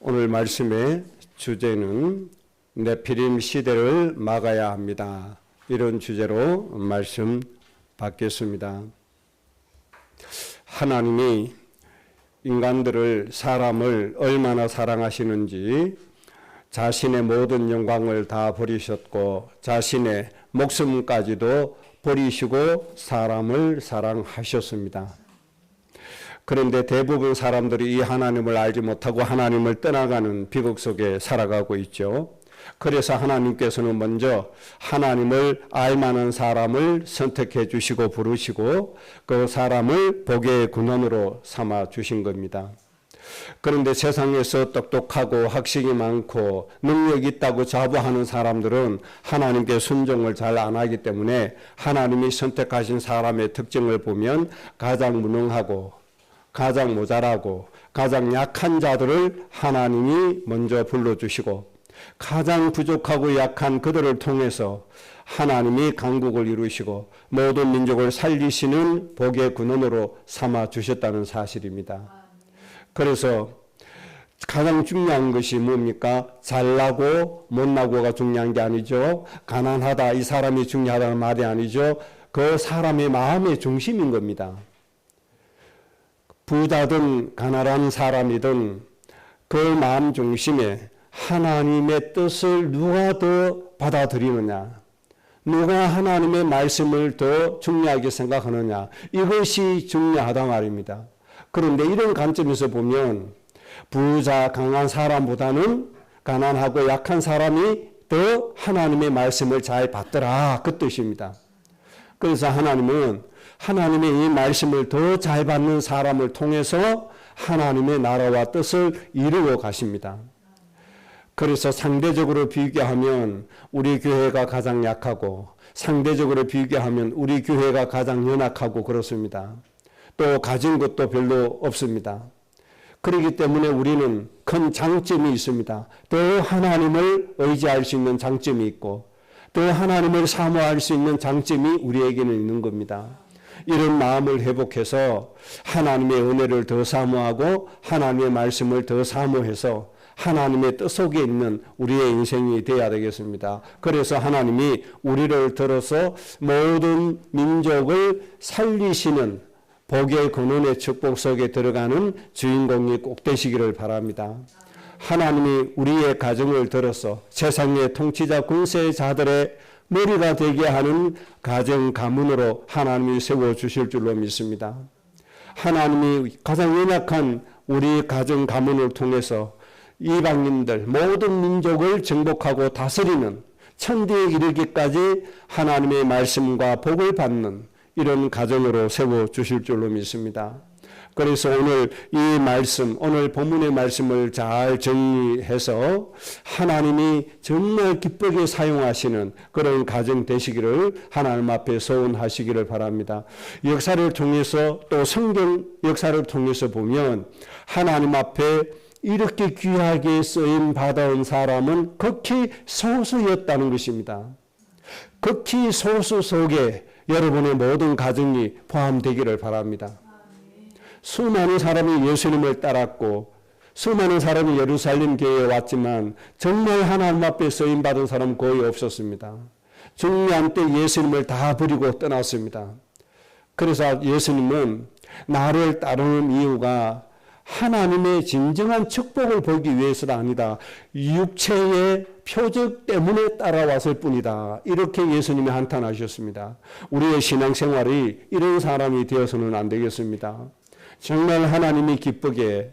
오늘 말씀의 주제는 네피림 시대를 막아야 합니다. 이런 주제로 말씀 받겠습니다. 하나님이 인간들을, 사람을 얼마나 사랑하시는지 자신의 모든 영광을 다 버리셨고 자신의 목숨까지도 버리시고 사람을 사랑하셨습니다. 그런데 대부분 사람들이 이 하나님을 알지 못하고 하나님을 떠나가는 비극 속에 살아가고 있죠. 그래서 하나님께서는 먼저 하나님을 알만한 사람을 선택해 주시고 부르시고 그 사람을 복의 근원으로 삼아 주신 겁니다. 그런데 세상에서 똑똑하고 학식이 많고 능력이 있다고 자부하는 사람들은 하나님께 순종을 잘 안 하기 때문에 하나님이 선택하신 사람의 특징을 보면 가장 무능하고 가장 모자라고 가장 약한 자들을 하나님이 먼저 불러주시고 가장 부족하고 약한 그들을 통해서 하나님이 강국을 이루시고 모든 민족을 살리시는 복의 근원으로 삼아 주셨다는 사실입니다. 그래서 가장 중요한 것이 뭡니까? 잘나고 못나고가 중요한 게 아니죠. 가난하다 이 사람이 중요하다는 말이 아니죠. 그 사람의 마음의 중심인 겁니다. 부자든 가난한 사람이든 그 마음 중심에 하나님의 뜻을 누가 더 받아들이느냐, 누가 하나님의 말씀을 더 중요하게 생각하느냐, 이것이 중요하다 말입니다. 그런데 이런 관점에서 보면 부자, 강한 사람보다는 가난하고 약한 사람이 더 하나님의 말씀을 잘 받더라, 그 뜻입니다. 그래서 하나님은 하나님의 이 말씀을 더 잘 받는 사람을 통해서 하나님의 나라와 뜻을 이루어 가십니다. 그래서 상대적으로 비교하면 우리 교회가 가장 약하고 상대적으로 비교하면 우리 교회가 가장 연약하고 그렇습니다. 또 가진 것도 별로 없습니다. 그렇기 때문에 우리는 큰 장점이 있습니다. 더 하나님을 의지할 수 있는 장점이 있고 또 하나님을 사모할 수 있는 장점이 우리에게는 있는 겁니다. 이런 마음을 회복해서 하나님의 은혜를 더 사모하고 하나님의 말씀을 더 사모해서 하나님의 뜻 속에 있는 우리의 인생이 되어야 되겠습니다. 그래서 하나님이 우리를 들어서 모든 민족을 살리시는 복의 근원의 축복 속에 들어가는 주인공이 꼭 되시기를 바랍니다. 하나님이 우리의 가정을 들어서 세상의 통치자 군세자들의 머리가 되게 하는 가정 가문으로 하나님이 세워주실 줄로 믿습니다. 하나님이 가장 연약한 우리 가정 가문을 통해서 이방인들 모든 민족을 정복하고 다스리는 천대에 이르기까지 하나님의 말씀과 복을 받는 이런 가정으로 세워주실 줄로 믿습니다. 그래서 오늘 이 말씀, 오늘 본문의 말씀을 잘 정리해서 하나님이 정말 기쁘게 사용하시는 그런 가정 되시기를 하나님 앞에 소원하시기를 바랍니다. 역사를 통해서 또 성경 역사를 통해서 보면 하나님 앞에 이렇게 귀하게 쓰임 받아온 사람은 극히 소수였다는 것입니다. 극히 소수 속에 여러분의 모든 가정이 포함되기를 바랍니다. 수많은 사람이 예수님을 따랐고 수많은 사람이 예루살렘 교회에 왔지만 정말 하나님 앞에 쓰임받은 사람은 거의 없었습니다. 중요한 때 예수님을 다 버리고 떠났습니다. 그래서 예수님은 나를 따르는 이유가 하나님의 진정한 축복을 보기 위해서가 아니다. 육체의 표적 때문에 따라왔을 뿐이다. 이렇게 예수님이 한탄하셨습니다. 우리의 신앙생활이 이런 사람이 되어서는 안 되겠습니다. 정말 하나님이 기쁘게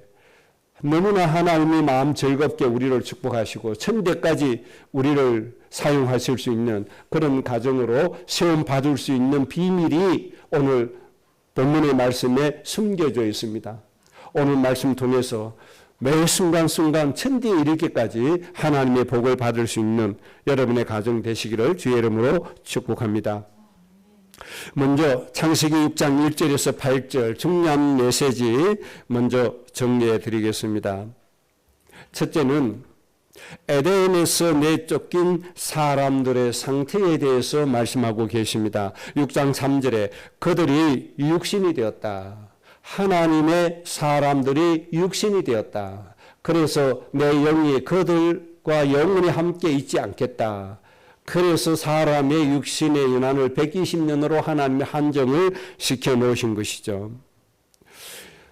너무나 하나님이 마음 즐겁게 우리를 축복하시고 천대까지 우리를 사용하실 수 있는 그런 가정으로 시험 받을 수 있는 비밀이 오늘 본문의 말씀에 숨겨져 있습니다. 오늘 말씀 통해서 매 순간순간 천대에 이르기까지 하나님의 복을 받을 수 있는 여러분의 가정 되시기를 주의 이름으로 축복합니다. 먼저 창세기 6장 1절에서 8절 중요한 메시지 먼저 정리해 드리겠습니다. 첫째는 에덴에서 내쫓긴 사람들의 상태에 대해서 말씀하고 계십니다. 6장 3절에 그들이 육신이 되었다. 하나님의 사람들이 육신이 되었다. 그래서 내 영이 그들과 영원히 함께 있지 않겠다. 그래서 사람의 육신의 연한을 120년으로 하나님의 한정을 시켜 놓으신 것이죠.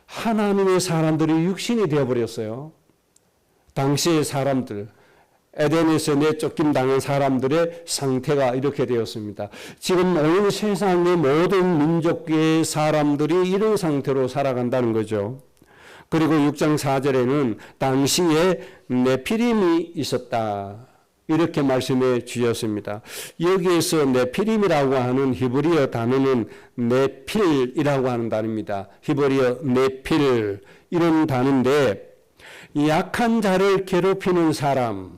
하나님의 사람들이 육신이 되어버렸어요. 당시의 사람들, 에덴에서 내쫓김 당한 사람들의 상태가 이렇게 되었습니다. 지금 온 세상의 모든 민족의 사람들이 이런 상태로 살아간다는 거죠. 그리고 6장 4절에는 당시에 네피림이 있었다. 이렇게 말씀해 주셨습니다. 여기에서 네피림이라고 하는 히브리어 단어는 네필이라고 하는 단어입니다. 히브리어 네필 이런 단어인데 약한 자를 괴롭히는 사람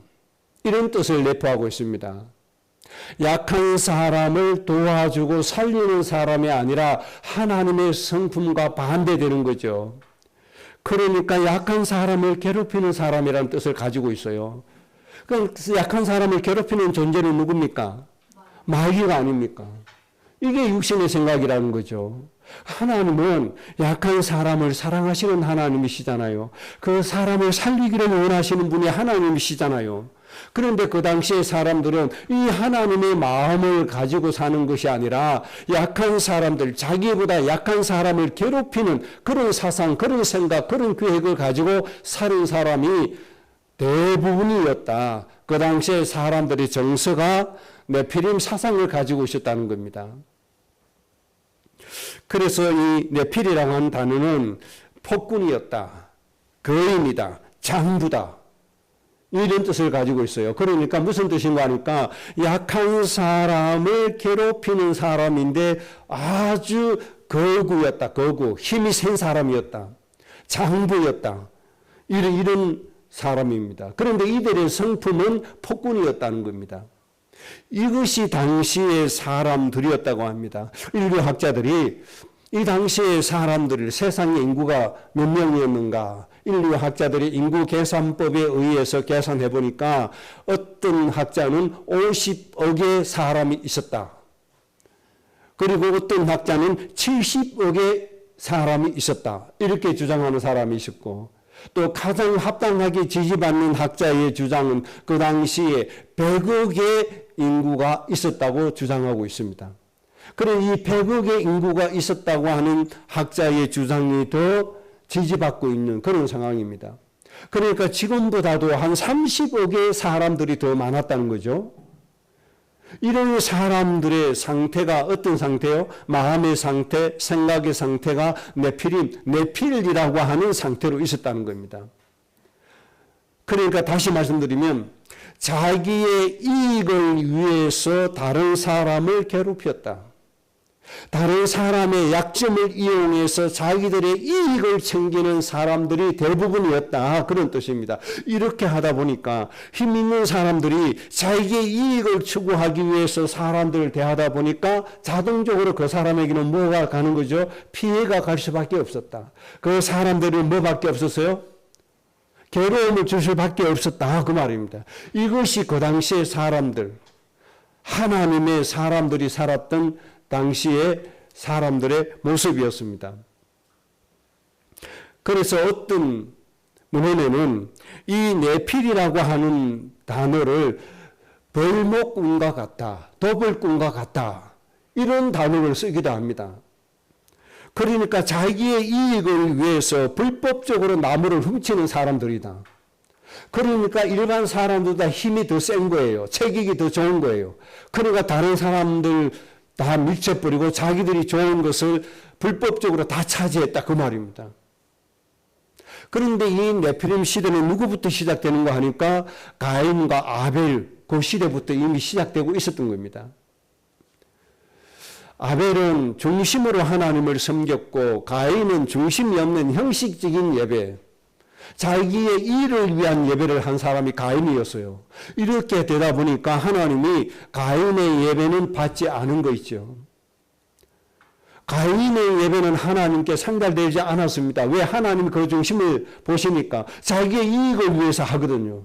이런 뜻을 내포하고 있습니다. 약한 사람을 도와주고 살리는 사람이 아니라 하나님의 성품과 반대되는 거죠. 그러니까 약한 사람을 괴롭히는 사람이라는 뜻을 가지고 있어요. 그럼 약한 사람을 괴롭히는 존재는 누굽니까? 마귀가 아닙니까? 이게 육신의 생각이라는 거죠. 하나님은 약한 사람을 사랑하시는 하나님이시잖아요. 그 사람을 살리기를 원하시는 분이 하나님이시잖아요. 그런데 그 당시의 사람들은 이 하나님의 마음을 가지고 사는 것이 아니라 약한 사람들, 자기보다 약한 사람을 괴롭히는 그런 사상, 그런 생각, 그런 계획을 가지고 사는 사람이 대부분이었다. 그 당시에 사람들의 정서가 네피림 사상을 가지고 있었다는 겁니다. 그래서 이 네필이라고 하는 단어는 폭군이었다, 거인이다, 장부다 이런 뜻을 가지고 있어요. 그러니까 무슨 뜻인가 하니까 약한 사람을 괴롭히는 사람인데 아주 거구였다. 거구, 힘이 센 사람이었다. 장부였다. 이런 사람입니다. 그런데 이들의 성품은 폭군이었다는 겁니다. 이것이 당시의 사람들이었다고 합니다. 인류학자들이 이 당시의 사람들, 세상의 인구가 몇 명이었는가? 인류학자들이 인구 계산법에 의해서 계산해 보니까 어떤 학자는 50억의 사람이 있었다. 그리고 어떤 학자는 70억의 사람이 있었다. 이렇게 주장하는 사람이 있었고, 또 가장 합당하게 지지받는 학자의 주장은 그 당시에 100억의 인구가 있었다고 주장하고 있습니다. 그런 이 100억의 인구가 있었다고 하는 학자의 주장이 더 지지받고 있는 그런 상황입니다. 그러니까 지금보다도 한 30억의 사람들이 더 많았다는 거죠. 이런 사람들의 상태가 어떤 상태요? 마음의 상태, 생각의 상태가 네필이라고 하는 상태로 있었다는 겁니다. 그러니까 다시 말씀드리면 자기의 이익을 위해서 다른 사람을 괴롭혔다. 다른 사람의 약점을 이용해서 자기들의 이익을 챙기는 사람들이 대부분이었다. 그런 뜻입니다. 이렇게 하다 보니까 힘 있는 사람들이 자기의 이익을 추구하기 위해서 사람들을 대하다 보니까 자동적으로 그 사람에게는 뭐가 가는 거죠? 피해가 갈 수밖에 없었다. 그 사람들은 뭐밖에 없었어요? 괴로움을 줄 수밖에 없었다. 그 말입니다. 이것이 그 당시의 사람들, 하나님의 사람들이 살았던 당시의 사람들의 모습이었습니다. 그래서 어떤 문헌에는 이 네필이라고 하는 단어를 벌목꾼과 같다, 도벌꾼과 같다 이런 단어를 쓰기도 합니다. 그러니까 자기의 이익을 위해서 불법적으로 나무를 훔치는 사람들이다. 그러니까 일반 사람들보다 힘이 더 센 거예요. 체격이 더 좋은 거예요. 그러니까 다른 사람들 다 밀쳐버리고 자기들이 좋은 것을 불법적으로 다 차지했다 그 말입니다. 그런데 이 네피림 시대는 누구부터 시작되는가 하니까 가인과 아벨 그 시대부터 이미 시작되고 있었던 겁니다. 아벨은 중심으로 하나님을 섬겼고 가인은 중심이 없는 형식적인 예배, 자기의 일을 위한 예배를 한 사람이 가인이었어요. 이렇게 되다 보니까 하나님이 가인의 예배는 받지 않은 거 있죠. 가인의 예배는 하나님께 상달되지 않았습니다. 왜? 하나님이 그 중심을 보시니까 자기의 이익을 위해서 하거든요.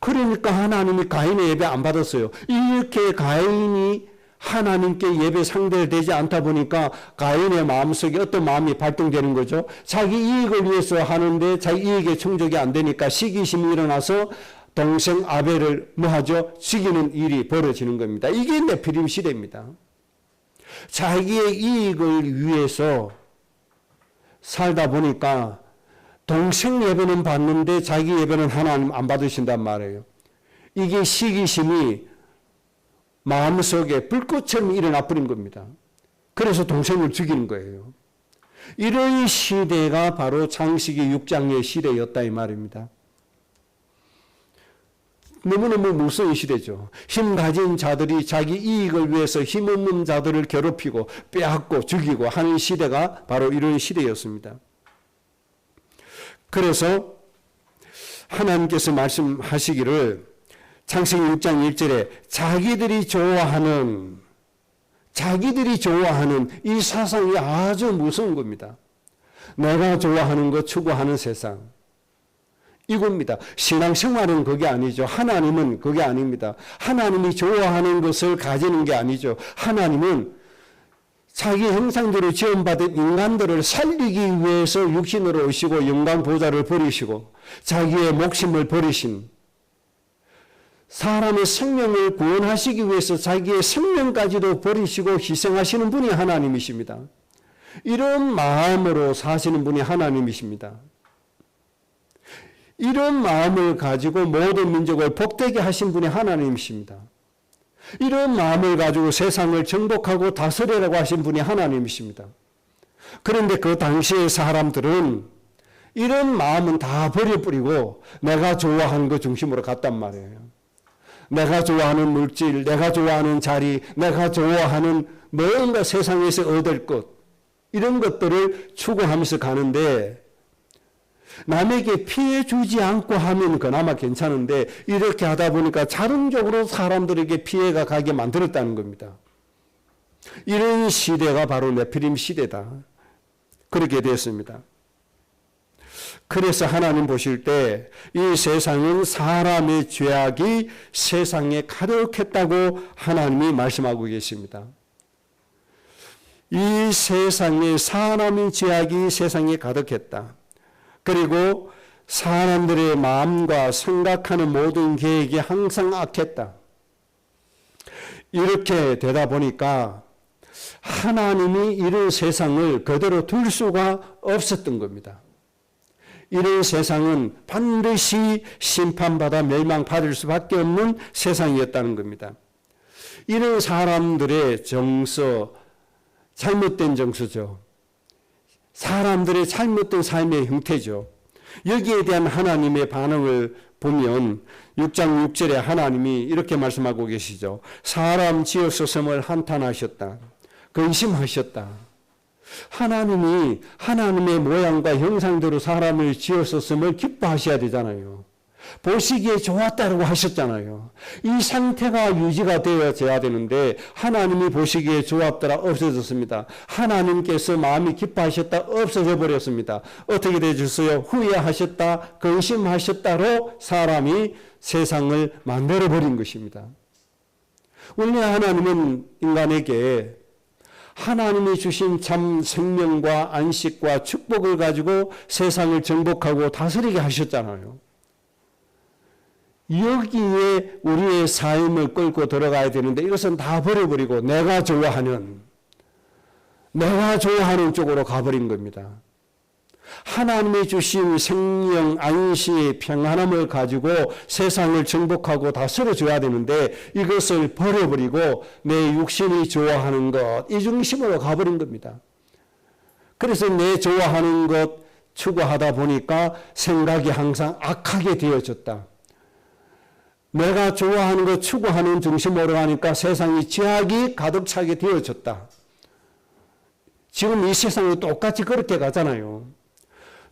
그러니까 하나님이 가인의 예배 안 받았어요. 이렇게 가인이 하나님께 예배 상대되지 않다 보니까 가인의 마음속에 어떤 마음이 발동되는 거죠. 자기 이익을 위해서 하는데 자기 이익에 충족이 안 되니까 시기심이 일어나서 동생 아벨을 뭐하죠? 죽이는 일이 벌어지는 겁니다. 이게 네피림 시대입니다. 자기의 이익을 위해서 살다 보니까 동생 예배는 받는데 자기 예배는 하나님 안 받으신단 말이에요. 이게 시기심이 마음속에 불꽃처럼 일어나 버린 겁니다. 그래서 동생을 죽이는 거예요. 이런 시대가 바로 창세기 6장의 시대였다 이 말입니다. 너무너무 무서운 시대죠. 힘 가진 자들이 자기 이익을 위해서 힘없는 자들을 괴롭히고 빼앗고 죽이고 하는 시대가 바로 이런 시대였습니다. 그래서 하나님께서 말씀하시기를 창세기 6장 1절에 자기들이 좋아하는 이 사상이 아주 무서운 겁니다. 내가 좋아하는 것 추구하는 세상. 이겁니다. 신앙생활은 그게 아니죠. 하나님은 그게 아닙니다. 하나님이 좋아하는 것을 가지는 게 아니죠. 하나님은 자기 형상대로 지음받은 인간들을 살리기 위해서 육신으로 오시고 영광 보좌를 버리시고 자기의 목숨을 버리신 사람의 생명을 구원하시기 위해서 자기의 생명까지도 버리시고 희생하시는 분이 하나님이십니다. 이런 마음으로 사시는 분이 하나님이십니다. 이런 마음을 가지고 모든 민족을 복되게 하신 분이 하나님이십니다. 이런 마음을 가지고 세상을 정복하고 다스리라고 하신 분이 하나님이십니다. 그런데 그 당시의 사람들은 이런 마음은 다 버려버리고 내가 좋아하는 것 중심으로 갔단 말이에요. 내가 좋아하는 물질, 내가 좋아하는 자리, 내가 좋아하는 뭔가 세상에서 얻을 것, 이런 것들을 추구하면서 가는데 남에게 피해 주지 않고 하면 그나마 괜찮은데 이렇게 하다 보니까 자동적으로 사람들에게 피해가 가게 만들었다는 겁니다. 이런 시대가 바로 네피림 시대다. 그렇게 됐습니다. 그래서 하나님 보실 때 이 세상은 사람의 죄악이 세상에 가득했다고 하나님이 말씀하고 계십니다. 이 세상에 사람의 죄악이 세상에 가득했다. 그리고 사람들의 마음과 생각하는 모든 계획이 항상 악했다. 이렇게 되다 보니까 하나님이 이런 세상을 그대로 둘 수가 없었던 겁니다. 이런 세상은 반드시 심판받아 멸망받을 수밖에 없는 세상이었다는 겁니다. 이런 사람들의 정서, 잘못된 정서죠. 사람들의 잘못된 삶의 형태죠. 여기에 대한 하나님의 반응을 보면 6장 6절에 하나님이 이렇게 말씀하고 계시죠. 사람 지었었음을 한탄하셨다. 근심하셨다. 하나님이 하나님의 모양과 형상대로 사람을 지었었음을 기뻐하셔야 되잖아요. 보시기에 좋았다고 하셨잖아요. 이 상태가 유지가 되어져야 되는데 하나님이 보시기에 좋았더라 없어졌습니다. 하나님께서 마음이 기뻐하셨다 없어져 버렸습니다. 어떻게 되셨어요? 후회하셨다 근심하셨다로 사람이 세상을 만들어 버린 것입니다. 원래 하나님은 인간에게 하나님이 주신 참 생명과 안식과 축복을 가지고 세상을 정복하고 다스리게 하셨잖아요. 여기에 우리의 삶을 끌고 들어가야 되는데 이것은 다 버려버리고 내가 좋아하는 쪽으로 가버린 겁니다. 하나님이 주신 생명, 안식, 평안함을 가지고 세상을 정복하고 다스려줘야 되는데 이것을 버려버리고 내 육신이 좋아하는 것, 이 중심으로 가버린 겁니다. 그래서 내 좋아하는 것 추구하다 보니까 생각이 항상 악하게 되어졌다. 내가 좋아하는 것 추구하는 중심으로 가니까 세상이 죄악이 가득 차게 되어졌다. 지금 이 세상은 똑같이 그렇게 가잖아요.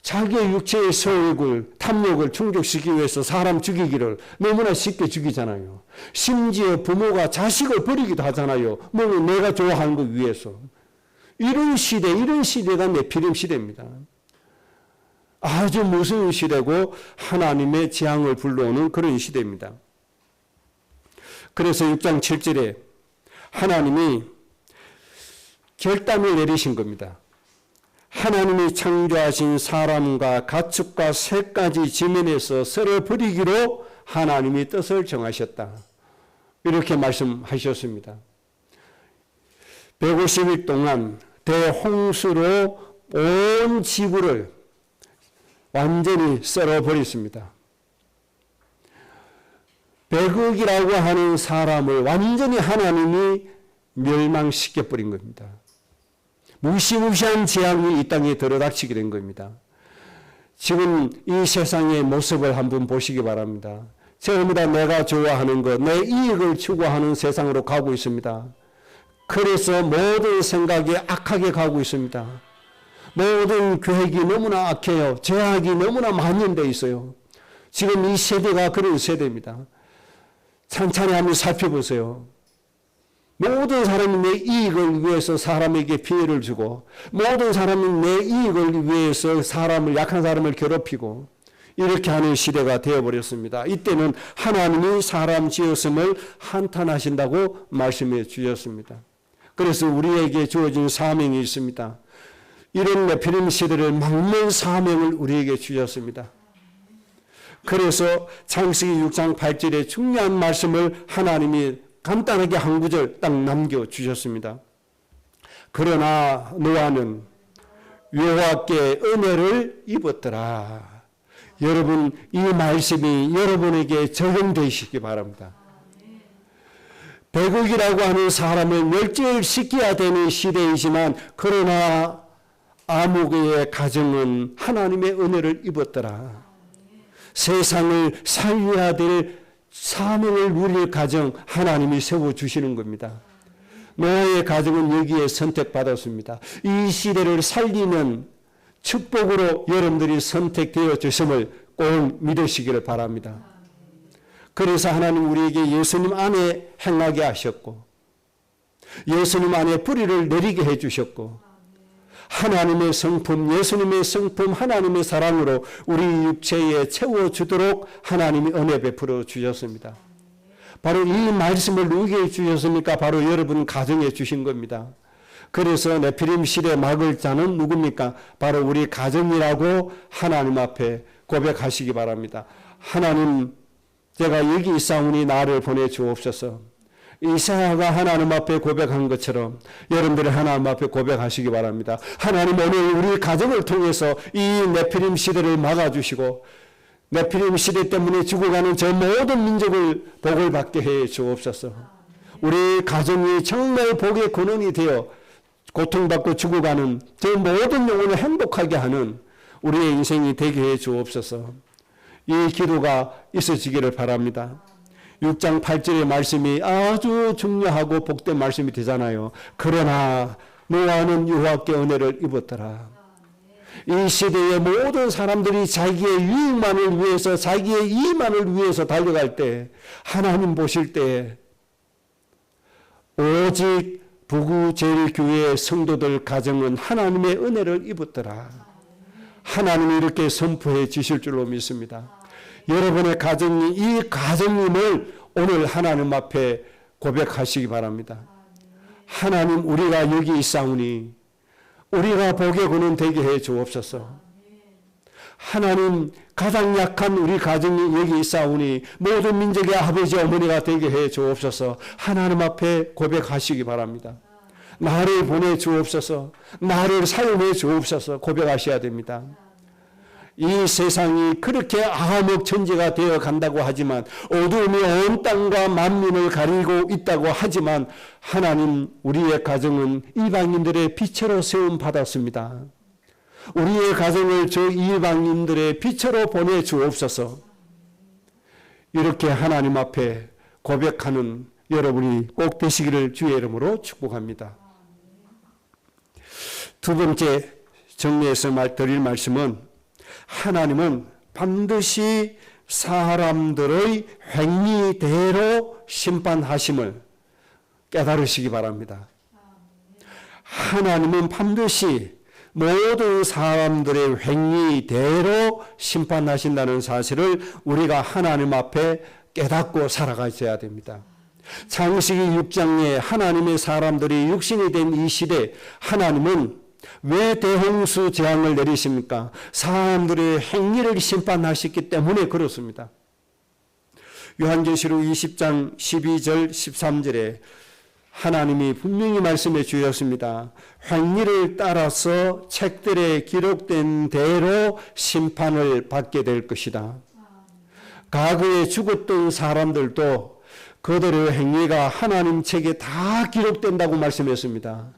자기의 육체의 소욕을, 탐욕을 충족시키기 위해서 사람 죽이기를 너무나 쉽게 죽이잖아요. 심지어 부모가 자식을 버리기도 하잖아요. 뭐 내가 좋아하는 것 위해서. 이런 시대가 네피림 시대입니다. 아주 무서운 시대고 하나님의 재앙을 불러오는 그런 시대입니다. 그래서 6장 7절에 하나님이 결단을 내리신 겁니다. 하나님이 창조하신 사람과 가축과 새 가지 지면에서 썰어 버리기로 하나님이 뜻을 정하셨다. 이렇게 말씀하셨습니다. 150일 동안 대홍수로 온 지구를 완전히 썰어 버렸습니다. 100억이라고 하는 사람을 완전히 하나님이 멸망시켜 버린 겁니다. 무시무시한 재앙이 이 땅에 들어닥치게 된 겁니다. 지금 이 세상의 모습을 한번 보시기 바랍니다. 전부 다 내가 좋아하는 것, 내 이익을 추구하는 세상으로 가고 있습니다. 그래서 모든 생각이 악하게 가고 있습니다. 모든 계획이 너무나 악해요. 죄악이 너무나 만연되어 있어요. 지금 이 세대가 그런 세대입니다. 찬찬히 한번 살펴보세요. 모든 사람이 내 이익을 위해서 사람에게 피해를 주고, 모든 사람이 내 이익을 위해서 약한 사람을 괴롭히고, 이렇게 하는 시대가 되어버렸습니다. 이때는 하나님이 사람 지었음을 한탄하신다고 말씀해 주셨습니다. 그래서 우리에게 주어진 사명이 있습니다. 이런 네피림 시대를 막는 사명을 우리에게 주셨습니다. 그래서 창세기 6장 8절의 중요한 말씀을 하나님이 간단하게 한 구절 딱 남겨주셨습니다. 그러나 노아는 여호와께 은혜를 입었더라. 여러분, 이 말씀이 여러분에게 적용되시기 바랍니다. 100억이라고 하는 사람을 멸절시켜야 되는 시대이지만 그러나 아무개의 가정은 하나님의 은혜를 입었더라. 세상을 살려야 될 사명을 누릴 가정 하나님이 세워주시는 겁니다. 노아의 가정은 여기에 선택받았습니다. 이 시대를 살리는 축복으로 여러분들이 선택되어 주심을 꼭 믿으시기를 바랍니다. 그래서 하나님 우리에게 예수님 안에 행하게 하셨고 예수님 안에 뿌리를 내리게 해주셨고 하나님의 성품, 예수님의 성품, 하나님의 사랑으로 우리 육체에 채워주도록 하나님이 은혜 베풀어 주셨습니다. 바로 이 말씀을 누구에게 주셨습니까? 바로 여러분 가정에 주신 겁니다. 그래서 네피림 시대 막을 자는 누굽니까? 바로 우리 가정이라고 하나님 앞에 고백하시기 바랍니다. 하나님, 제가 여기 있사오니 나를 보내주옵소서. 이사야가 하나님 앞에 고백한 것처럼 여러분들이 하나님 앞에 고백하시기 바랍니다. 하나님, 오늘 우리 가정을 통해서 이 네피림 시대를 막아주시고 네피림 시대 때문에 죽어가는 저 모든 민족을 복을 받게 해 주옵소서. 우리 가정이 정말 복의 근원이 되어 고통받고 죽어가는 저 모든 영혼을 행복하게 하는 우리의 인생이 되게 해 주옵소서. 이 기도가 있어지기를 바랍니다. 6장 8절의 말씀이 아주 중요하고 복된 말씀이 되잖아요. 그러나 노아는 여호와께 은혜를 입었더라. 이 시대의 모든 사람들이 자기의 유익만을 위해서, 자기의 이익만을 위해서 달려갈 때, 하나님 보실 때 오직 부구제일교회의 성도들 가정은 하나님의 은혜를 입었더라. 하나님이 이렇게 선포해 주실 줄로 믿습니다. 여러분의 가정이 이 가정임을 오늘 하나님 앞에 고백하시기 바랍니다. 하나님, 우리가 여기 있사오니 우리가 복의 근원 되게 해 주옵소서. 하나님, 가장 약한 우리 가정이 여기 있사오니 모든 민족의 아버지 어머니가 되게 해 주옵소서. 하나님 앞에 고백하시기 바랍니다. 나를 보내 주옵소서. 나를 사용해 주옵소서. 고백하셔야 됩니다. 이 세상이 그렇게 암흑천지가 되어 간다고 하지만, 어두움이 온 땅과 만민을 가리고 있다고 하지만, 하나님, 우리의 가정은 이방인들의 빛으로 세움 받았습니다. 우리의 가정을 저 이방인들의 빛으로 보내 주옵소서. 이렇게 하나님 앞에 고백하는 여러분이 꼭 되시기를 주의 이름으로 축복합니다. 두 번째 정리해서 드릴 말씀은, 하나님은 반드시 사람들의 행위대로 심판하심을 깨달으시기 바랍니다. 하나님은 반드시 모든 사람들의 행위대로 심판하신다는 사실을 우리가 하나님 앞에 깨닫고 살아가셔야 됩니다. 창세기 6장에 하나님의 사람들이 육신이 된 이 시대, 하나님은 왜 대홍수 재앙을 내리십니까? 사람들의 행위를 심판하셨기 때문에 그렇습니다. 요한계시록 20장 12절 13절에 하나님이 분명히 말씀해 주셨습니다. 행위를 따라서 책들에 기록된 대로 심판을 받게 될 것이다. 과거에 죽었던 사람들도 그들의 행위가 하나님 책에 다 기록된다고 말씀했습니다.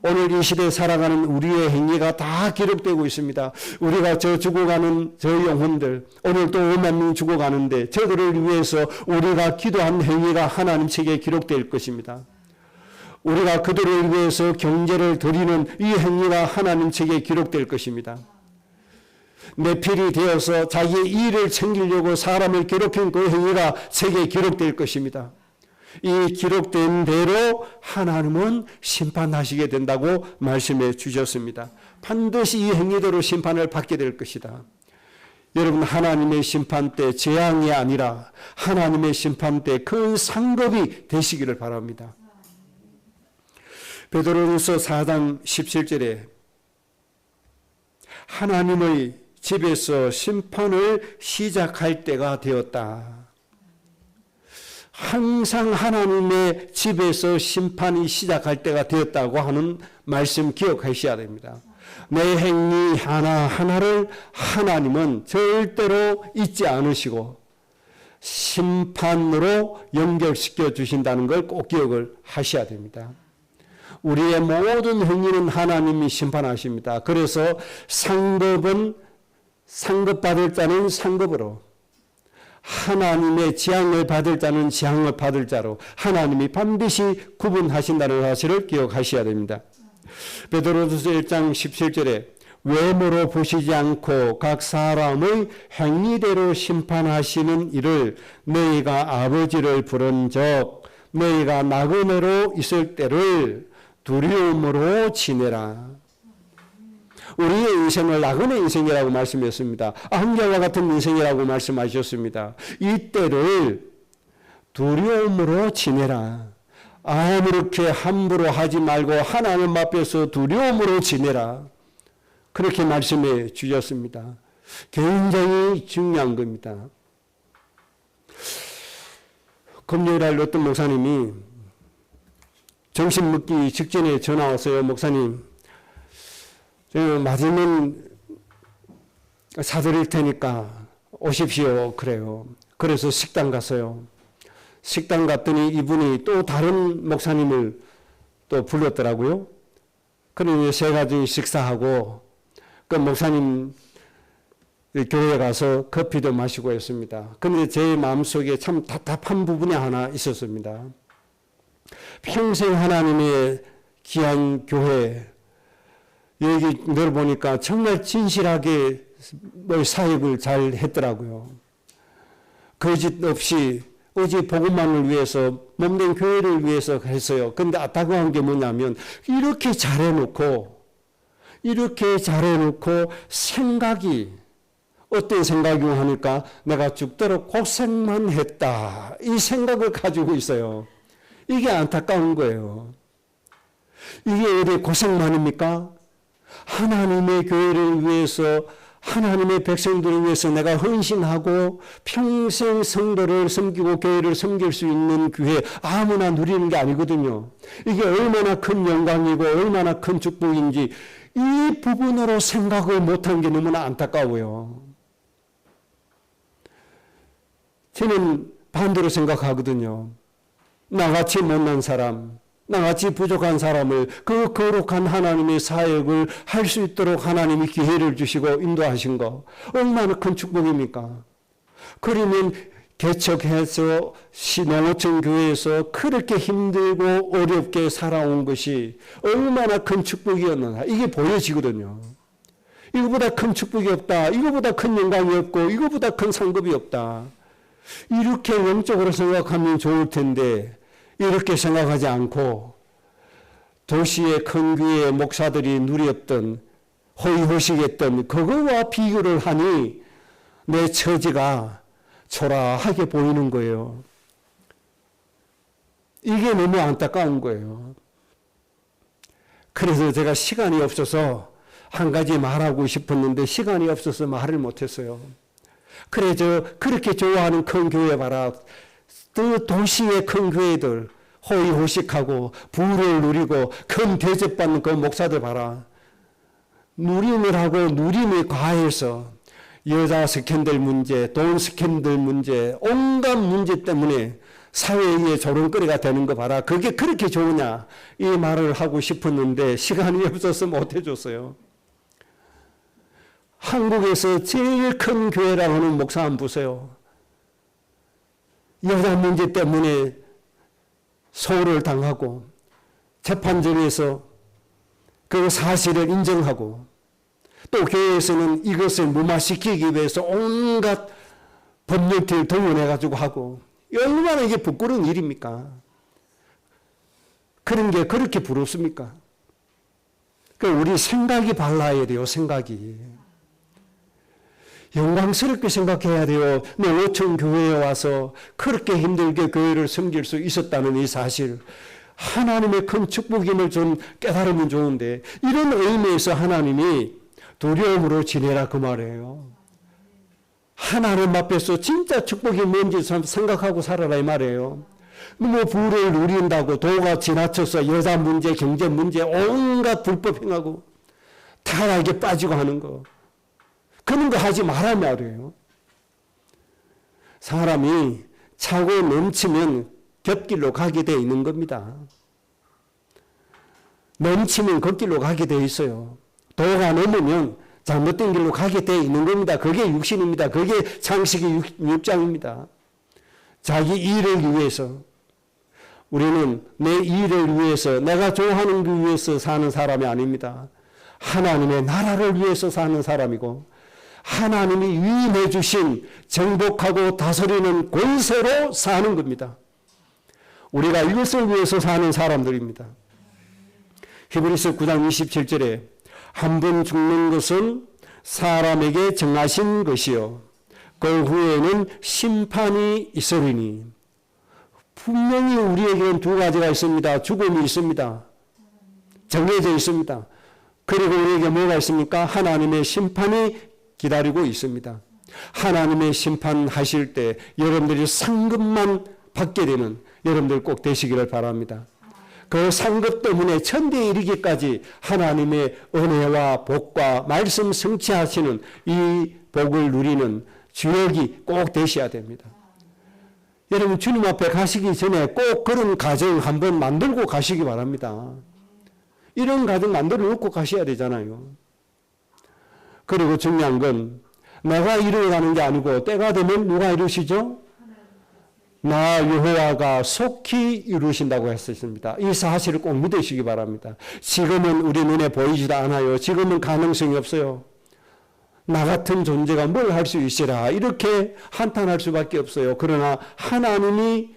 오늘 이 시대에 살아가는 우리의 행위가 다 기록되고 있습니다. 우리가 죽어가는 저 영혼들, 오늘 또 5만 명 죽어가는데 저들을 위해서 우리가 기도한 행위가 하나님 책에 기록될 것입니다. 우리가 그들을 위해서 경제를 드리는 이 행위가 하나님 책에 기록될 것입니다. 내필이 되어서 자기의 이를 챙기려고 사람을 괴롭힌 그 행위가 책에 기록될 것입니다. 이 기록된 대로 하나님은 심판하시게 된다고 말씀해 주셨습니다. 반드시 이 행위대로 심판을 받게 될 것이다. 여러분, 하나님의 심판 때 재앙이 아니라 하나님의 심판 때 큰 상급이 되시기를 바랍니다. 베드로후서 4장 17절에 하나님의 집에서 심판을 시작할 때가 되었다. 항상 하나님의 집에서 심판이 시작할 때가 되었다고 하는 말씀 기억하셔야 됩니다. 내 행위 하나하나를 하나님은 절대로 잊지 않으시고 심판으로 연결시켜 주신다는 걸 꼭 기억을 하셔야 됩니다. 우리의 모든 행위는 하나님이 심판하십니다. 그래서 상급받을 자는 상급으로, 하나님의 재앙을 받을 자는 재앙을 받을 자로 하나님이 반드시 구분하신다는 사실을 기억하셔야 됩니다. 베드로후서 1장 17절에 외모로 보시지 않고 각 사람의 행위대로 심판하시는 이를 너희가 아버지를 부른 적 너희가 나그네로 있을 때를 두려움으로 지내라. 우리의 인생을 나그네 인생이라고 말씀했습니다. 한결과 같은 인생이라고 말씀하셨습니다. 이때를 두려움으로 지내라. 아무렇게 함부로 하지 말고 하나님 앞에서 두려움으로 지내라. 그렇게 말씀해 주셨습니다. 굉장히 중요한 겁니다. 금요일날 어떤 목사님이 점심 먹기 직전에 전화 왔어요. 목사님, 맞으면 사드릴 테니까 오십시오. 그래요. 그래서 식당 갔어요. 식당 갔더니 이분이 또 다른 목사님을 또 불렀더라고요. 그러니 세 가지 식사하고 그 목사님 교회에 가서 커피도 마시고 했습니다. 그런데 제 마음속에 참 답답한 부분이 하나 있었습니다. 평생 하나님의 귀한 교회, 여기 들어보니까 정말 진실하게 사역을 잘 했더라고요. 거짓 없이 오직 복음만을 위해서, 몸된 교회를 위해서 했어요. 그런데 안타까운 게 뭐냐면 이렇게 잘해놓고 생각이 어떤 생각이 하니까 내가 죽도록 고생만 했다. 이 생각을 가지고 있어요. 이게 안타까운 거예요. 이게 어디 고생만입니까? 하나님의 교회를 위해서, 하나님의 백성들을 위해서 내가 헌신하고 평생 성도를 섬기고 교회를 섬길 수 있는 기회 아무나 누리는 게 아니거든요. 이게 얼마나 큰 영광이고 얼마나 큰 축복인지 이 부분으로 생각을 못한 게 너무나 안타까워요. 저는 반대로 생각하거든요. 나같이 못난 사람, 나같이 부족한 사람을 그 거룩한 하나님의 사역을 할 수 있도록 하나님이 기회를 주시고 인도하신 거 얼마나 큰 축복입니까? 그러면 개척해서 농어촌 교회에서 그렇게 힘들고 어렵게 살아온 것이 얼마나 큰 축복이었나, 이게 보여지거든요. 이거보다 큰 축복이 없다, 이거보다 큰 영광이 없고 이거보다 큰 상급이 없다. 이렇게 영적으로 생각하면 좋을 텐데 이렇게 생각하지 않고 도시의 큰 교회의 목사들이 누렸던, 호의호식했던 그거와 비교를 하니 내 처지가 초라하게 보이는 거예요. 이게 너무 안타까운 거예요. 그래서 제가 시간이 없어서 한 가지 말하고 싶었는데 시간이 없어서 말을 못했어요. 그래 그렇게 좋아하는 큰 교회 봐라. 그 도시의 큰 교회들 호의호식하고 부를 누리고 큰 대접받는 그 목사들 봐라. 누림을 하고 누림이 과해서 여자 스캔들 문제, 돈 스캔들 문제, 온갖 문제 때문에 사회의 조롱거리가 되는 거 봐라. 그게 그렇게 좋으냐? 이 말을 하고 싶었는데 시간이 없어서 못 해줬어요. 한국에서 제일 큰 교회라고 하는 목사 한번 보세요. 여자 문제 때문에 소홀을 당하고 재판정에서 그 사실을 인정하고 또 교회에서는 이것을 무마시키기 위해서 온갖 법률들을 동원해가지고 하고 얼마나 이게 부끄러운 일입니까? 그런 게 그렇게 부럽습니까? 우리 생각이 발라야 돼요. 생각이. 영광스럽게 생각해야 돼요. 내 오천 교회에 와서 그렇게 힘들게 교회를 섬길 수 있었다는 이 사실. 하나님의 큰 축복임을 좀 깨달으면 좋은데 이런 의미에서 하나님이 두려움으로 지내라 그 말이에요. 하나님 앞에서 진짜 축복이 뭔지 생각하고 살아라 이 말이에요. 뭐 부를 누린다고 도가 지나쳐서 여자 문제, 경제 문제, 온갖 불법 행하고 타락에 빠지고 하는 거. 그런 거 하지 말란 말이에요. 사람이 차고 넘치면 곁길로 가게 돼 있는 겁니다. 넘치면 걷길로 가게 돼 있어요. 도가 넘으면 잘못된 길로 가게 돼 있는 겁니다. 그게 육신입니다. 그게 창세기 6장입니다. 자기 일을 위해서 우리는 내 일을 위해서 내가 좋아하는 걸 위해서 사는 사람이 아닙니다. 하나님의 나라를 위해서 사는 사람이고 하나님이 위임해 주신 정복하고 다스리는 권세로 사는 겁니다. 우리가 이것을 위해서 사는 사람들입니다. 히브리서 9장 27절에 한 번 죽는 것은 사람에게 정하신 것이요 그 후에는 심판이 있으리니. 분명히 우리에게는 두 가지가 있습니다. 죽음이 있습니다. 정해져 있습니다. 그리고 우리에게 뭐가 있습니까? 하나님의 심판이 기다리고 있습니다. 하나님의 심판하실 때 여러분들이 상급만 받게 되는 여러분들 꼭 되시기를 바랍니다. 그 상급 때문에 천대에 이르기까지 하나님의 은혜와 복과 말씀 성취하시는 이 복을 누리는 주역이 꼭 되셔야 됩니다. 여러분 주님 앞에 가시기 전에 꼭 그런 가정 한번 만들고 가시기 바랍니다. 이런 가정 만들어 놓고 가셔야 되잖아요. 그리고 중요한 건 내가 이루어가는 게 아니고 때가 되면 누가 이루시죠? 나 여호와가 속히 이루신다고 했습니다. 이 사실을 꼭 믿으시기 바랍니다. 지금은 우리 눈에 보이지도 않아요. 지금은 가능성이 없어요. 나 같은 존재가 뭘 할 수 있으라 이렇게 한탄할 수밖에 없어요. 그러나 하나님이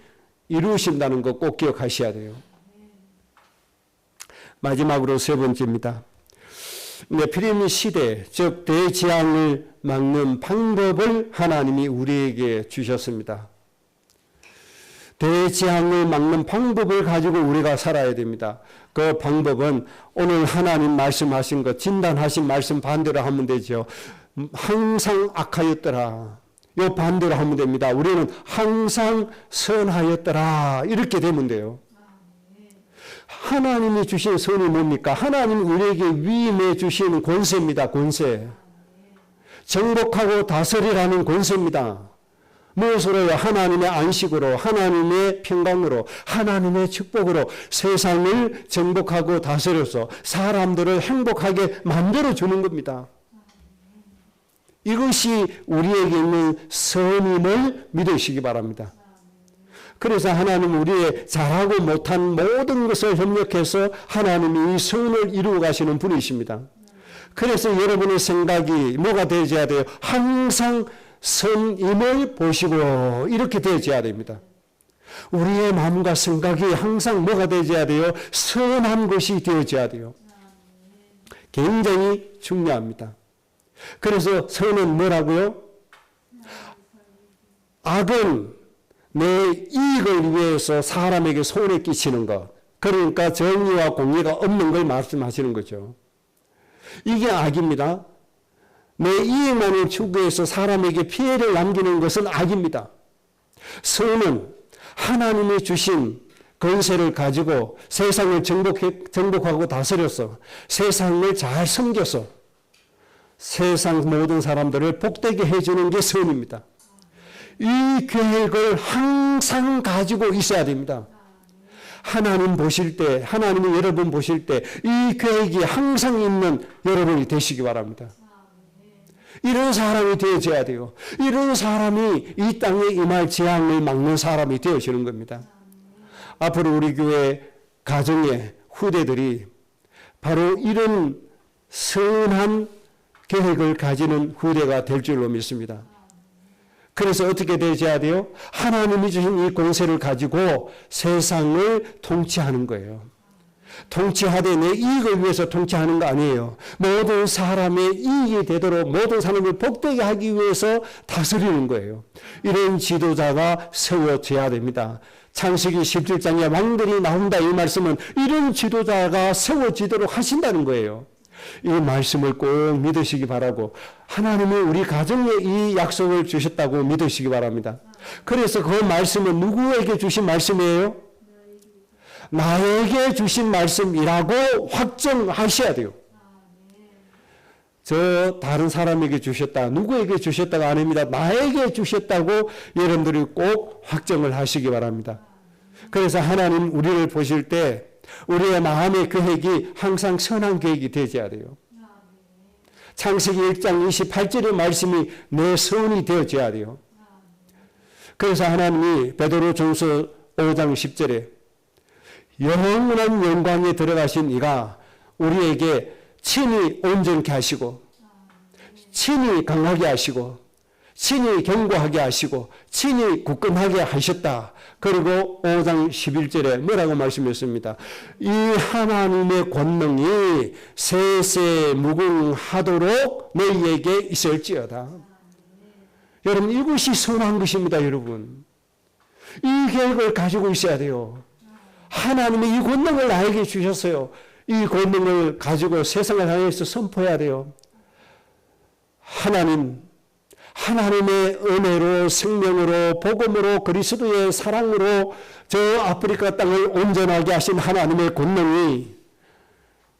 이루신다는 거 꼭 기억하셔야 돼요. 마지막으로 세 번째입니다. 네피림 시대, 즉 대재앙을 막는 방법을 하나님이 우리에게 주셨습니다. 대재앙을 막는 방법을 가지고 우리가 살아야 됩니다. 그 방법은 오늘 하나님 말씀하신 것, 진단하신 말씀 반대로 하면 되죠. 항상 악하였더라. 요 반대로 하면 됩니다. 우리는 항상 선하였더라. 이렇게 되면 돼요. 하나님이 주신 선이 뭡니까? 하나님이 우리에게 위임해 주시는 권세입니다. 권세. 정복하고 다스리라는 권세입니다. 무엇으로요? 하나님의 안식으로, 하나님의 평강으로, 하나님의 축복으로 세상을 정복하고 다스려서 사람들을 행복하게 만들어주는 겁니다. 이것이 우리에게 있는 선임을 믿으시기 바랍니다. 그래서 하나님은 우리의 잘하고 못한 모든 것을 협력해서 하나님이 이 선을 이루어 가시는 분이십니다. 그래서 여러분의 생각이 뭐가 되어야 돼요? 항상 선임을 보시고 이렇게 되어야 됩니다. 우리의 마음과 생각이 항상 뭐가 되어야 돼요? 선한 것이 되어야 돼요. 굉장히 중요합니다. 그래서 선은 뭐라고요? 악은 내 이익을 위해서 사람에게 손해 끼치는 것, 그러니까 정의와 공의가 없는 걸 말씀하시는 거죠. 이게 악입니다. 내 이익만을 추구해서 사람에게 피해를 남기는 것은 악입니다. 선은 하나님이 주신 권세를 가지고 세상을 정복하고 다스려서 세상을 잘 섬겨서 세상 모든 사람들을 복되게 해주는 게 선입니다. 이 계획을 항상 가지고 있어야 됩니다. 하나님 보실 때, 하나님이 여러분 보실 때 이 계획이 항상 있는 여러분이 되시기 바랍니다. 이런 사람이 되어져야 돼요. 이런 사람이 이 땅에 임할 재앙을 막는 사람이 되어지는 겁니다. 앞으로 우리 교회 가정의 후대들이 바로 이런 선한 계획을 가지는 후대가 될 줄로 믿습니다. 그래서 어떻게 되어야 돼요? 하나님이 주신 이 권세를 가지고 세상을 통치하는 거예요. 통치하되 내 이익을 위해서 통치하는 거 아니에요. 모든 사람의 이익이 되도록 모든 사람을 복되게 하기 위해서 다스리는 거예요. 이런 지도자가 세워져야 됩니다. 창세기 17장에 왕들이 나온다 이 말씀은 이런 지도자가 세워지도록 하신다는 거예요. 이 말씀을 꼭 믿으시기 바라고 하나님이 우리 가정에 이 약속을 주셨다고 믿으시기 바랍니다. 그래서 그 말씀은 누구에게 주신 말씀이에요? 나에게 주신 말씀이라고 확정하셔야 돼요. 저 다른 사람에게 주셨다, 누구에게 주셨다가 아닙니다. 나에게 주셨다고 여러분들이 꼭 확정을 하시기 바랍니다. 그래서 하나님 우리를 보실 때 우리의 마음의 계획이 항상 선한 계획이 되어야 돼요. 창세기 1장 28절의 말씀이 내 선이 되어져야 돼요. 그래서 하나님이 베드로전서 5장 10절에 영원한 영광에 들어가신 이가 우리에게 친히 온전케 하시고 친히 강하게 하시고 친히 견고하게 하시고 친히 굳건하게 하셨다. 그리고 5장 11절에 뭐라고 말씀했습니다. 이 하나님의 권능이 세세 무궁하도록 너희에게 있을지어다. 여러분 이것이 선한 것입니다. 여러분 이 계획을 가지고 있어야 돼요. 하나님이 이 권능을 나에게 주셨어요. 이 권능을 가지고 세상을 향해서 선포해야 돼요. 하나님의 은혜로 생명으로 복음으로 그리스도의 사랑으로 저 아프리카 땅을 온전하게 하신 하나님의 권능이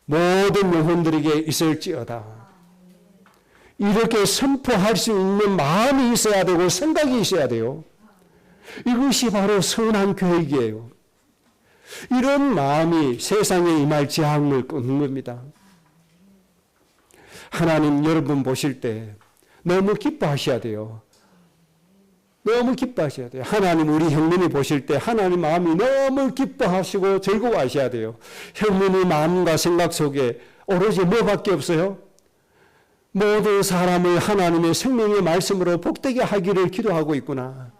모든 영혼들에게 있을지어다. 이렇게 선포할 수 있는 마음이 있어야 되고 생각이 있어야 돼요. 이것이 바로 선한 계획이에요. 이런 마음이 세상에 임할 재앙을 끊는 겁니다. 하나님 여러분 보실 때 너무 기뻐하셔야 돼요. 너무 기뻐하셔야 돼요. 하나님 우리 형님이 보실 때 하나님 마음이 너무 기뻐하시고 즐거워하셔야 돼요. 형님의 마음과 생각 속에 오로지 뭐밖에 없어요? 모든 사람을 하나님의 생명의 말씀으로 복되게 하기를 기도하고 있구나.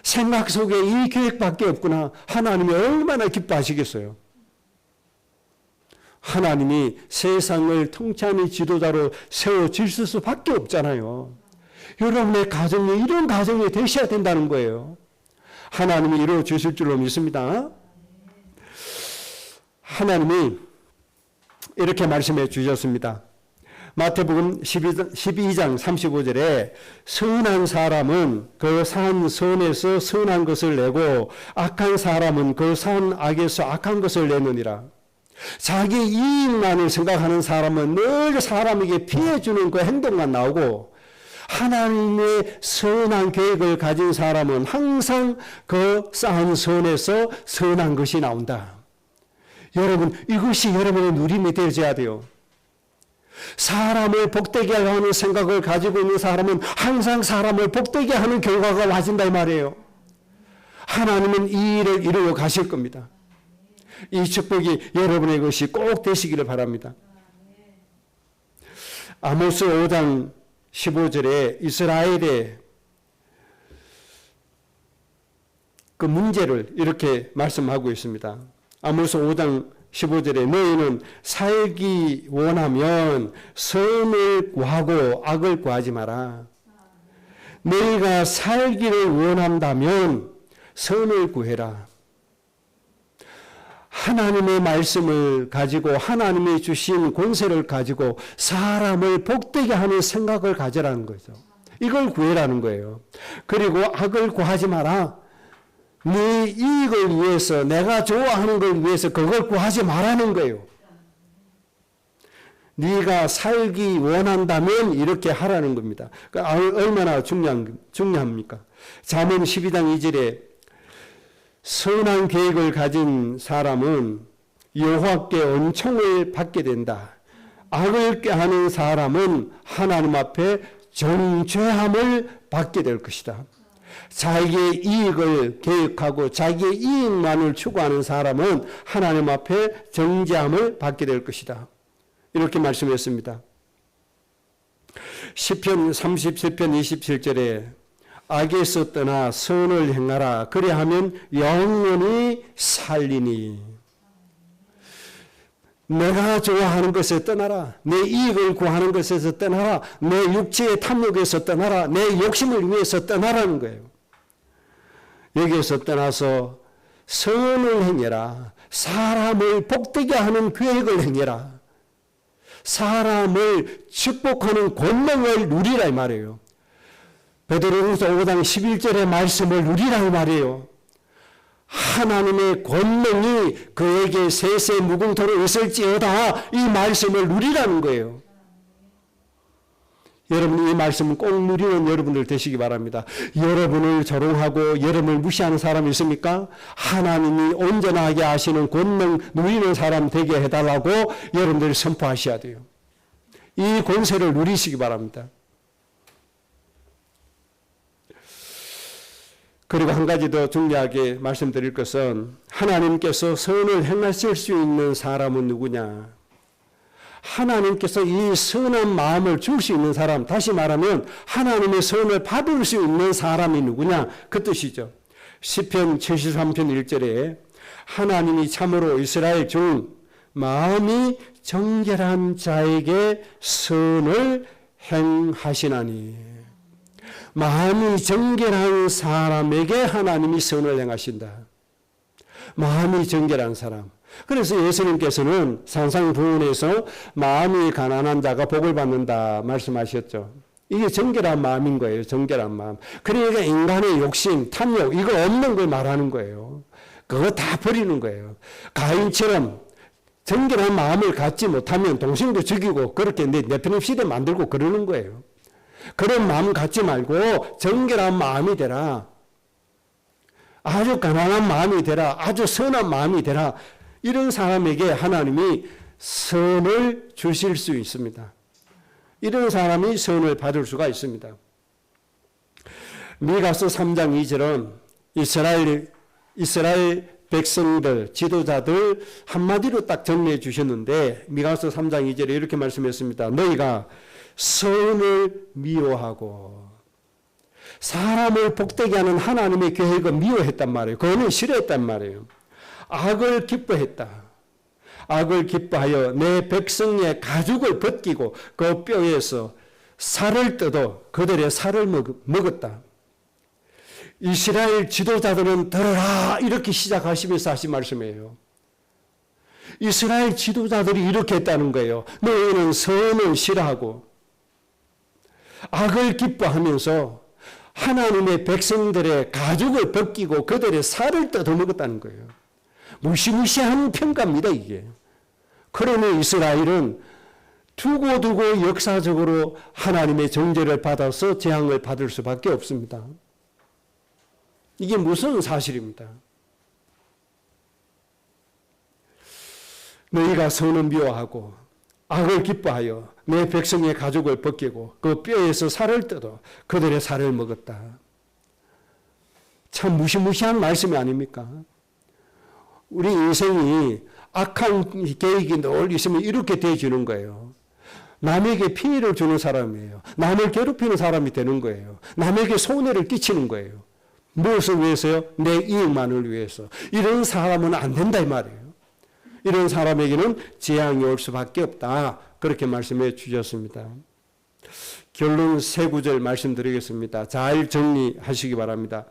생각 속에 이 계획밖에 없구나. 하나님이 얼마나 기뻐하시겠어요. 하나님이 세상을 통치하는 지도자로 세워질 수밖에 없잖아요. 여러분의 가정이 이런 가정이 되셔야 된다는 거예요. 하나님이 이루어 주실 줄로 믿습니다. 하나님이 이렇게 말씀해 주셨습니다. 마태복음 12장 35절에 선한 사람은 그 산 선에서 선한 것을 내고 악한 사람은 그 산 악에서 악한 것을 내느니라. 자기 이익만을 생각하는 사람은 늘 사람에게 피해 주는 그 행동만 나오고 하나님의 선한 계획을 가진 사람은 항상 그 쌓은 선에서 선한 것이 나온다. 여러분 이것이 여러분의 누림이 되어야 돼요. 사람을 복되게 하는 생각을 가지고 있는 사람은 항상 사람을 복되게 하는 결과가 와진다 이 말이에요. 하나님은 이 일을 이루어 가실 겁니다. 이 축복이 여러분의 것이 꼭 되시기를 바랍니다. 아모스 5장 15절에 이스라엘의 그 문제를 이렇게 말씀하고 있습니다. 아모스 5장 15절에 너희는 살기 원하면 선을 구하고 악을 구하지 마라. 너희가 살기를 원한다면 선을 구해라. 하나님의 말씀을 가지고 하나님이 주신 권세를 가지고 사람을 복되게 하는 생각을 가져라는 거죠. 이걸 구해라는 거예요. 그리고 악을 구하지 마라. 네 이익을 위해서, 내가 좋아하는 걸 위해서 그걸 구하지 말라는 거예요. 네가 살기 원한다면 이렇게 하라는 겁니다. 얼마나 중요합니까? 잠언 12장 2절에 선한 계획을 가진 사람은 여호와께 은총을 받게 된다. 악을 꾀하는 사람은 하나님 앞에 정죄함을 받게 될 것이다. 자기의 이익을 계획하고 자기의 이익만을 추구하는 사람은 하나님 앞에 정죄함을 받게 될 것이다. 이렇게 말씀했습니다. 시편 37편 27절에 악에서 떠나 선을 행하라. 그리하면 영원히 살리니. 내가 좋아하는 것에 떠나라. 내 이익을 구하는 것에서 떠나라. 내 육체의 탐욕에서 떠나라. 내 욕심을 위해서 떠나라는 거예요. 여기에서 떠나서 선을 행해라. 사람을 복되게 하는 계획을 행해라. 사람을 축복하는 권능을 누리라 이 말이에요. 베드로후서 5장 11절의 말씀을 누리라 이 말이에요. 하나님의 권능이 그에게 세세 무궁토로 있을지어다 이 말씀을 누리라는 거예요. 여러분 이 말씀은 꼭 누리는 여러분들 되시기 바랍니다. 여러분을 조롱하고 여러분을 무시하는 사람이 있습니까? 하나님이 온전하게 하시는 권능 누리는 사람 되게 해달라고 여러분들이 선포하셔야 돼요. 이 권세를 누리시기 바랍니다. 그리고 한 가지 더 중요하게 말씀드릴 것은 하나님께서 선을 행하실 수 있는 사람은 누구냐? 하나님께서 이 선한 마음을 줄 수 있는 사람, 다시 말하면 하나님의 선을 받을 수 있는 사람이 누구냐? 그 뜻이죠. 시편 73편 1절에 하나님이 참으로 이스라엘 중 마음이 정결한 자에게 선을 행하시나니. 마음이 정결한 사람에게 하나님이 선을 행하신다. 마음이 정결한 사람. 그래서 예수님께서는 산상부원에서 마음이 가난한 자가 복을 받는다 말씀하셨죠. 이게 정결한 마음인 거예요. 정결한 마음. 그러니까 인간의 욕심, 탐욕 이거 없는 걸 말하는 거예요. 그거 다 버리는 거예요. 가인처럼 정결한 마음을 갖지 못하면 동생도 죽이고 그렇게 내 편입 시대 만들고 그러는 거예요. 그런 마음 갖지 말고 정결한 마음이 되라. 아주 가난한 마음이 되라. 아주 선한 마음이 되라. 이런 사람에게 하나님이 선을 주실 수 있습니다. 이런 사람이 선을 받을 수가 있습니다. 미가서 3장 2절은 이스라엘 백성들, 지도자들 한마디로 딱 정리해 주셨는데 미가서 3장 2절에 이렇게 말씀했습니다. 너희가 선을 미워하고 사람을 복되게 하는 하나님의 계획을 미워했단 말이에요. 그거는 싫어했단 말이에요. 악을 기뻐했다. 악을 기뻐하여 내 백성의 가죽을 벗기고 그 뼈에서 살을 뜯어 그들의 살을 먹었다. 이스라엘 지도자들은 들어라 이렇게 시작하시면서 하신 말씀이에요. 이스라엘 지도자들이 이렇게 했다는 거예요. 너희는 선을 싫어하고 악을 기뻐하면서 하나님의 백성들의 가죽을 벗기고 그들의 살을 뜯어 먹었다는 거예요. 무시무시한 평가입니다 이게. 그러니 이스라엘은 두고두고 역사적으로 하나님의 정죄를 받아서 재앙을 받을 수밖에 없습니다. 이게 무슨 사실입니다. 너희가 선을 미워하고 악을 기뻐하여 내 백성의 가죽을 벗기고 그 뼈에서 살을 뜯어 그들의 살을 먹었다. 참 무시무시한 말씀이 아닙니까? 우리 인생이 악한 계획이 늘 있으면 이렇게 되어지는 거예요. 남에게 피해를 주는 사람이에요. 남을 괴롭히는 사람이 되는 거예요. 남에게 손해를 끼치는 거예요. 무엇을 위해서요? 내 이익만을 위해서. 이런 사람은 안 된다 이 말이에요. 이런 사람에게는 재앙이 올 수밖에 없다. 그렇게 말씀해 주셨습니다. 결론 세 구절 말씀드리겠습니다. 잘 정리하시기 바랍니다.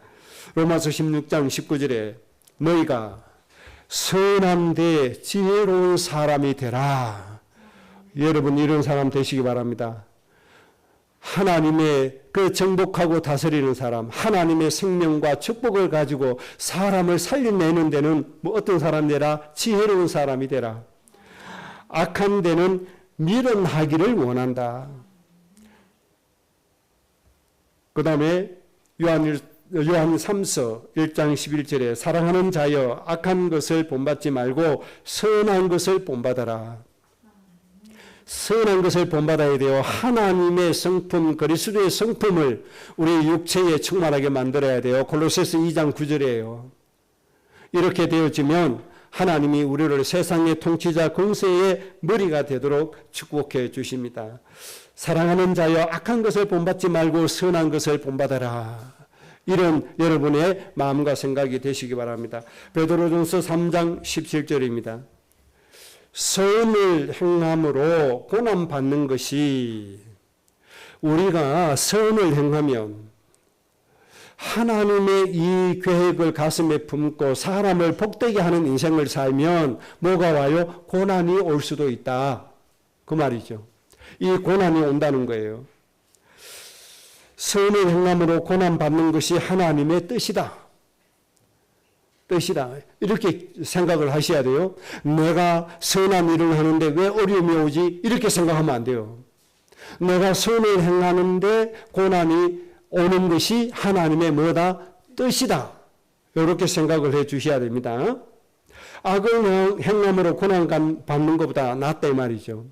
로마서 16장 19절에 너희가 선한데 지혜로운 사람이 되라. 여러분 이런 사람 되시기 바랍니다. 하나님의 그 정복하고 다스리는 사람, 하나님의 생명과 축복을 가지고 사람을 살려내는 데는 어떤 사람 되라? 지혜로운 사람이 되라. 악한 데는 미련하기를 원한다. 그 다음에 요한 3서 1장 11절에 사랑하는 자여 악한 것을 본받지 말고 선한 것을 본받아라. 선한 것을 본받아야 돼요. 하나님의 성품, 그리스도의 성품을 우리 육체에 충만하게 만들어야 돼요. 골로새서 2장 9절이에요. 이렇게 되어지면 하나님이 우리를 세상의 통치자 권세의 머리가 되도록 축복해 주십니다. 사랑하는 자여 악한 것을 본받지 말고 선한 것을 본받아라. 이런 여러분의 마음과 생각이 되시기 바랍니다. 베드로전서 3장 17절입니다. 선을 행함으로 고난받는 것이, 우리가 선을 행하면 하나님의 이 계획을 가슴에 품고 사람을 복되게 하는 인생을 살면 뭐가 와요? 고난이 올 수도 있다. 그 말이죠. 이 고난이 온다는 거예요. 선을 행함으로 고난받는 것이 하나님의 뜻이다. 이렇게 생각을 하셔야 돼요. 내가 선한 일을 하는데 왜 어려움이 오지? 이렇게 생각하면 안 돼요. 내가 선을 행하는데 고난이 오는 것이 하나님의 뭐다? 뜻이다. 이렇게 생각을 해 주셔야 됩니다. 악을 행함으로 고난 받는 것보다 낫다 이 말이죠.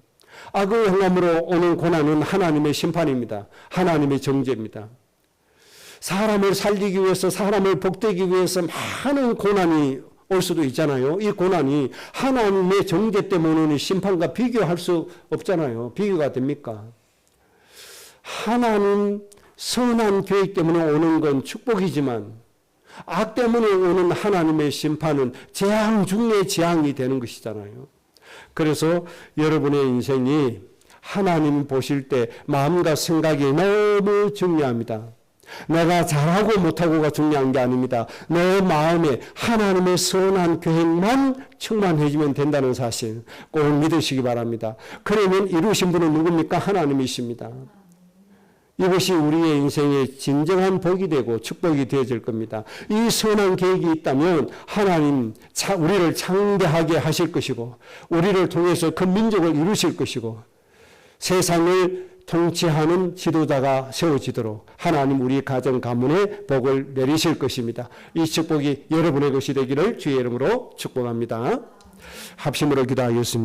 악을 행함으로 오는 고난은 하나님의 심판입니다. 하나님의 정죄입니다. 사람을 살리기 위해서, 사람을 복되기 위해서 많은 고난이 올 수도 있잖아요. 이 고난이 하나님의 정죄 때문에 오는 심판과 비교할 수 없잖아요. 비교가 됩니까? 하나님 선한 계획 때문에 오는 건 축복이지만 악 때문에 오는 하나님의 심판은 재앙 중에 재앙이 되는 것이잖아요. 그래서 여러분의 인생이 하나님 보실 때 마음과 생각이 너무 중요합니다. 내가 잘하고 못하고가 중요한 게 아닙니다. 내 마음에 하나님의 선한 계획만 충만해지면 된다는 사실 꼭 믿으시기 바랍니다. 그러면 이루신 분은 누굽니까? 하나님이십니다. 이것이 우리의 인생의 진정한 복이 되고 축복이 되어질 겁니다. 이 선한 계획이 있다면 하나님 우리를 창대하게 하실 것이고 우리를 통해서 그 민족을 이루실 것이고 세상을 통치하는 지도자가 세워지도록 하나님 우리 가정 가문에 복을 내리실 것입니다. 이 축복이 여러분의 것이 되기를 주의 이름으로 축복합니다. 합심으로 기도하겠습니다.